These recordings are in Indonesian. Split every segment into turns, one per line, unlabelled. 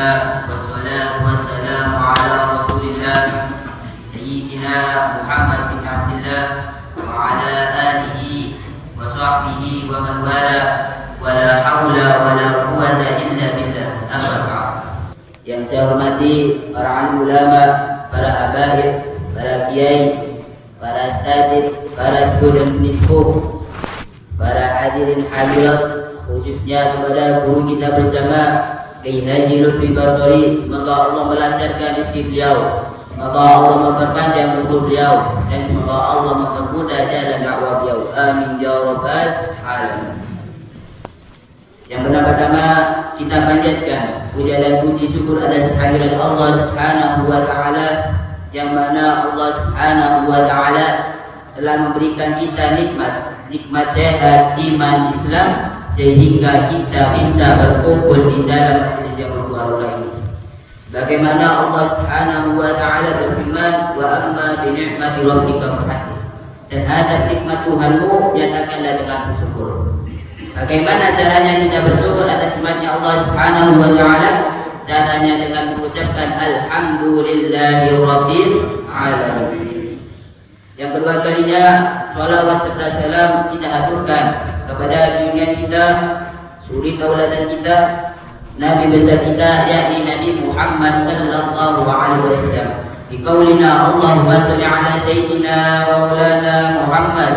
Alhamdulillah wassalatu wassalamu ala Rasulillah Sayyidina Muhammad bin Abdillah wa ala alihi wa sahbihi wa man wala wa la hawla wa la quwwata illa billah. Amma ba'd. Yang saya hormati para alim ulama, para habaib, para kiai, para astadid, para sepuh dan peniskuh, para hadirin hadirat, khususnya kepada guru kita bersama Kiai Haji Lutfi Basori. Semoga Allah melancarkan rezeki beliau, semoga Allah memperpanjang umur beliau, dan semoga Allah mempermudah jalan dakwah beliau. Amin ya rabbal alamin. Yang pertama kita panjatkan puja dan puji syukur atas kehadiran Allah Subhanahu wa taala, yang mana Allah Subhanahu wa taala telah memberikan kita nikmat sehat, iman, Islam, sehingga kita bisa berkumpul di dalam majelis yang berbahagia ini. Sebagaimana Allah Subhanahu wa taala berfirman, wa amma bi ni'mati rabbika fahaddits, dan ada nikmat Tuhanmu nyatakanlah dengan bersyukur. Bagaimana caranya kita bersyukur atas nikmatnya Allah Subhanahu wa taala? Caranya dengan mengucapkan alhamdulillahi rabbil alamin. Yang kedua kalinya, sholawat serta salam kita aturkan kepada junjungan kita, suri tauladan kita, Nabi besar kita, yakni Nabi Muhammad sallallahu alaihi wasallam. Di qaulina Allahumma shalli ala sayyidina maulana Muhammad.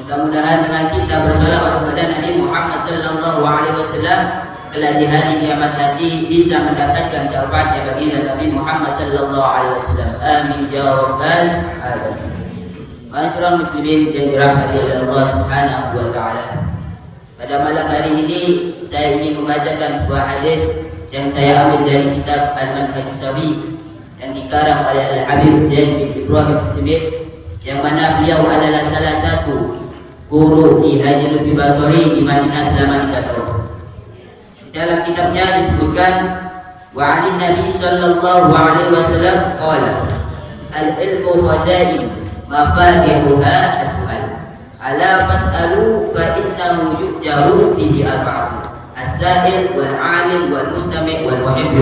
Mudah-mudahan dengan kita bersolawat kepada Nabi Muhammad sallallahu alaihi wasallam, kelak di hari kiamat nanti bisa mendapatkan syafaatnya bagi Nabi Muhammad sallallahu alaihi wasallam. Amin ya rabbal alamin. Ma'asyiral muslimin yang dirahmati oleh Allah Subhanahu wa taala. Pada malam hari ini saya ingin membacakan sebuah hadis yang saya ambil dari kitab Al-Manhaj Sawi yang dikarang oleh Al-Habib Zain bin Ibrahim Al-Jumid, yang mana beliau adalah salah satu guru di Haji Lutfi Basori di Madinah selama 3 tahun. Di dalam kitabnya disebutkan, wa 'anil Nabi sallallahu alaihi wasallam qala al-ilmu khazain mafatihuha as-su'al ala fas'alu fa innahu yujaru fihi arba'atu as-sa'il wal 'alim wal mustami' wal muhibb.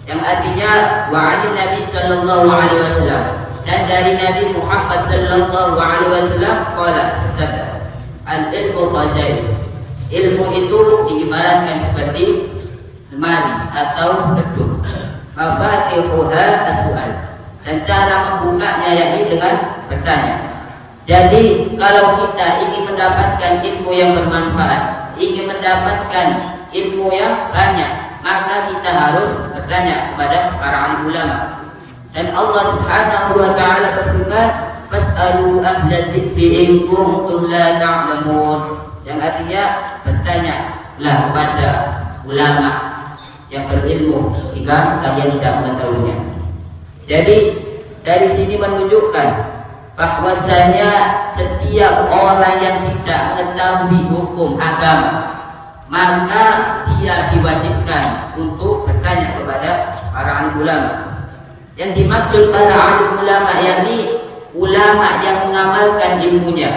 Yang artinya wa 'anil Nabi sallallahu alaihi wasallam, dan dari Nabi Muhammad sallallahu alaihi wasallam qala, sabda, al-ilmu khazain, ilmu itu diibaratkan seperti lemari atau kedung, mafatihuha as-su'al, dan cara membukanya yakni dengan bertanya. Jadi kalau kita ingin mendapatkan ilmu yang bermanfaat, ingin mendapatkan ilmu yang banyak, maka kita harus bertanya kepada para alim ulama. Dan Allah Subhanahu wa taala berfirman, fas'alu ahla dzikri in kuntum la ta'lamun, yang artinya bertanyalah kepada ulama yang berilmu jika kalian tidak mengetahuinya. Jadi dari sini menunjukkan bahwasanya setiap orang yang tidak mengetahui hukum agama, maka dia diwajibkan untuk bertanya kepada para alim ulama. Yang dimaksud para alim ulama yakni ulama yang mengamalkan ilmunya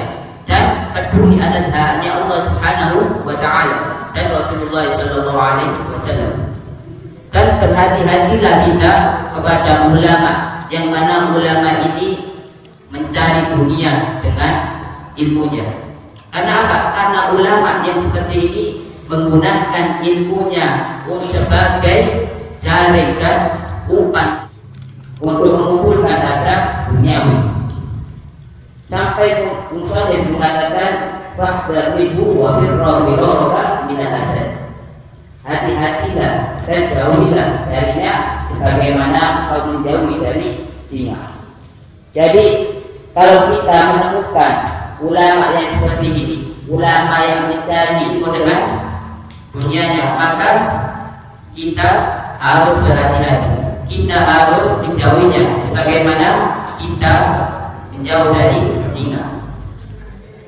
dan peduli atas haknya Allah Subhanahu wa taala dan Rasulullah sallallahu alaihi wasallam. Dan berhati-hatilah kita kepada ulama yang mana ulama ini mencari dunia dengan ilmunya. Karena apa? Karena ulama yang seperti ini menggunakan ilmunya sebagai jaring dan umpan untuk mengumpulkan harta duniawi. Sampai musannif mengatakan fahdaribu wa firra minal asad, hati-hatilah dan jauhilah darinya sebagaimana kau menjauhi dari singa. Jadi kalau kita menemukan ulama yang seperti ini, ulama yang mencari ilmu dengan dunianya, maka kita harus berhati-hati. Kita harus menjauhinya sebagaimana kita menjauh dari singa.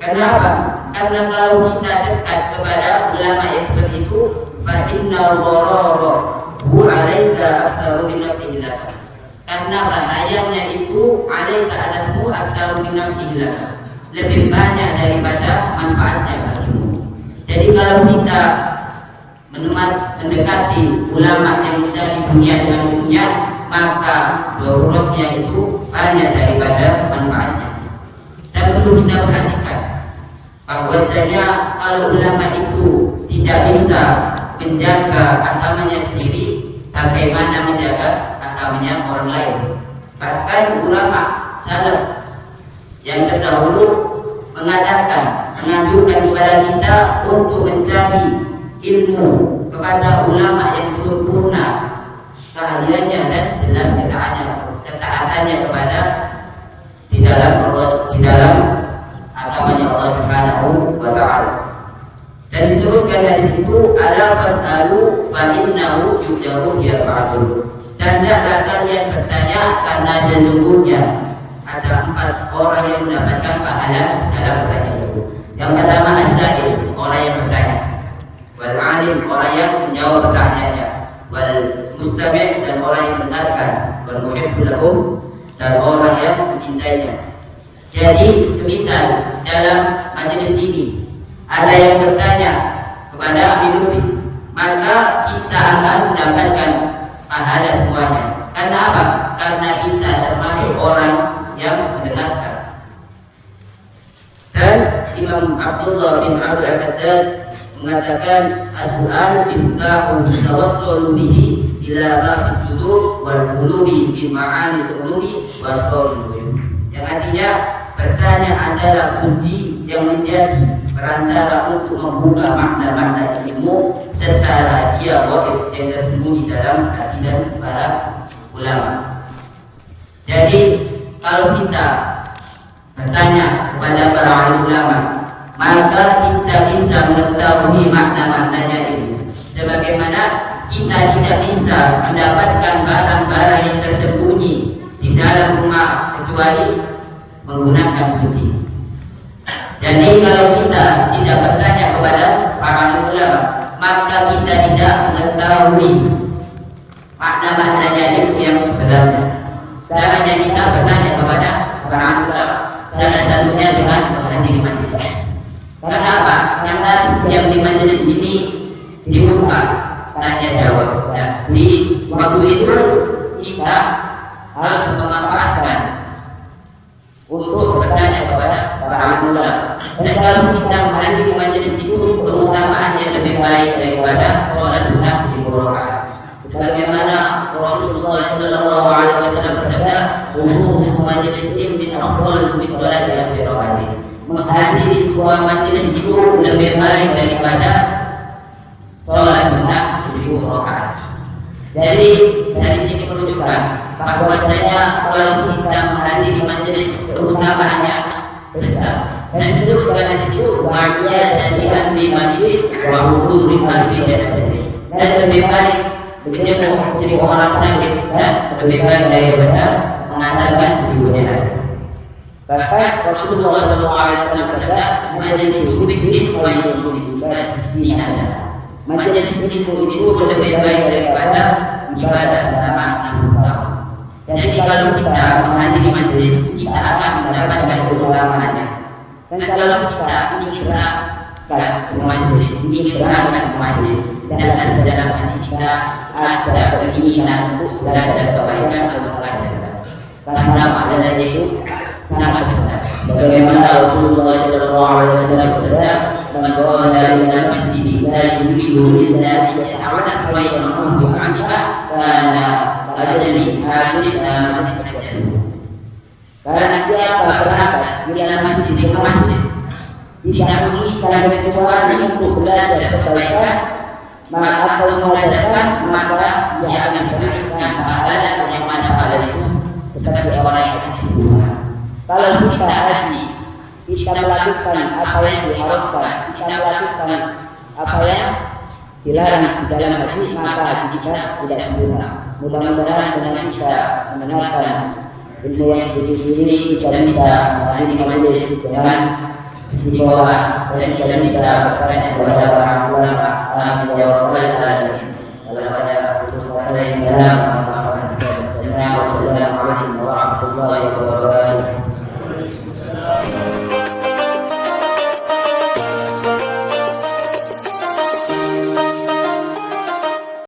Kenapa? Karena kalau kita dekat kepada ulama yang seperti itu, fa inna ghararuhu 'alaika aktsaru min nafsihi laka. Karena bahayanya itu 'alaika atasmu aktsaru min nafsihi laka, lebih banyak daripada manfaatnya bagimu. Jadi kalau kita mendekati ulama yang bisa dunia dengan dunia, maka daruratnya itu banyak daripada manfaatnya. Dan perlu kita perhatikan bahwasanya kalau ulama itu tidak bisa menjaga agamanya sendiri, bagaimana menjaga agamanya orang lain? Bahkan ulama salaf yang terdahulu mengatakan, menganjurkan kepada kita untuk mencari ilmu kepada ulama yang sempurna keahliannya dan jelas ketaatannya kepada di dalam agamanya Allah Subhanahu wa taala. Dan diteruskan hadis itu, ala fasalu fa innahu yujabu ya ba'du. Dan tidaklah kalian bertanya karena sesungguhnya ada 4 orang yang mendapatkan pahala dalam bertanya itu. Yang pertama as-sa'il, orang yang bertanya. Wal alim, orang yang menjawab pertanyaannya. Wal mustami', dan orang yang mendengarkan. Wal muhibbu lahum, dan orang yang mencintainya. Jadi semisal dalam majelis ini ada yang bertanya kepada Amirul, maka kita akan mendapatkan pahala semuanya. Karena apa? Karena kita termasuk orang yang mendengarkan. Dan Imam Abdullah bin Abdul Al-Haddad mengatakan, as-su'al iftahu tawassulu bihi ila ma fi sudur wal qulubi bi ma'ani al-qulubi wa asrarul ghuyub. Yang artinya bertanya adalah kunci yang menjadi perantara untuk membuka makna-makna ilmu serta rahasia gaib yang tersembunyi dalam hati dan para ulama. Jadi kalau kita bertanya kepada para ulama, maka kita bisa mengetahui makna-maknanya ilmu. Sebagaimana kita tidak bisa mendapatkan barang-barang yang tersembunyi di dalam rumah kecuali menggunakan kunci. Jadi kalau kita tidak bertanya kepada para ulama, maka kita tidak mengetahui makna-maknanya ilmu yang sebenarnya. Caranya kita bertanya kepada para ulama, salah satunya dengan menghadiri majelis. Kenapa? Karena setiap di majelis ini dibuka tanya jawab. Ya, di waktu itu kita harus memanfaatkan untuk bertanya kepada para ulama. Dan kalau kita menghadiri majelis itu, keutamaannya lebih baik daripada sholat sunnah 10 rakaat. Sebagaimana Rasulullah sallallahu alaihi wasallam bersabda, "Uhuh majelis ilmin afdal min sholati alfi rakaat." Menghadiri sebuah majelis itu lebih baik daripada sholat sunnah 1000 rakaat. Jadi dari sini menunjukkan bahwasanya kalau kita menghadiri majelis keutamaannya besar. Dan diteruskan di situ, wa'iyya dari ahli manifid wa huduri ahli janazah. Dan lebih baik menjenguk 1000 orang sakit dan lebih baik daripada mengantarkan 1000 jenazah. Bahkan Rasulullah SAW bersabda, majelis fikih wa dinasa. Majelis ilmu itu lebih baik daripada ibadah selama 60 tahun. Jadi kalau kita menghadiri majelis, kita akan mendapatkan keutamaannya. Dan kalau kita ingin berangkat ke majelis, ingin berangkat ke masjid, dan di dalam hati kita ada keinginan untuk belajar kebaikan atau mengajarkan, karena pahalanya itu sangat besar. Sebagaimana Rasulullah SAW bersabda, "Man qala ila masjidi la yuridu illa an yata'allama wa ya'malu 'alima kana ajri haditha min hajar." Karena siapa berangkat ke masjid tidak menginginkan kecuali untuk belajar kebaikan atau mengajarkan, maka dia akan diberikan pahala yang mana pahala itu seperti orang yang haji sempurna. Kalau kita haji, kita melakukan apa yang diharapkan, kita melakukan apa yang dilarang di dalam haji, maka haji kita tidak sempurna. Mudah-mudahan dengan kita mendengarkan ilmu yang sedikit ini, kita bisa menghadiri majelis dengan istiqomah dan kita bisa bertanya kepada para ulama. Amin ya rabbal alamin. Wassalamualaikum warahmatullahi wabarakatuh.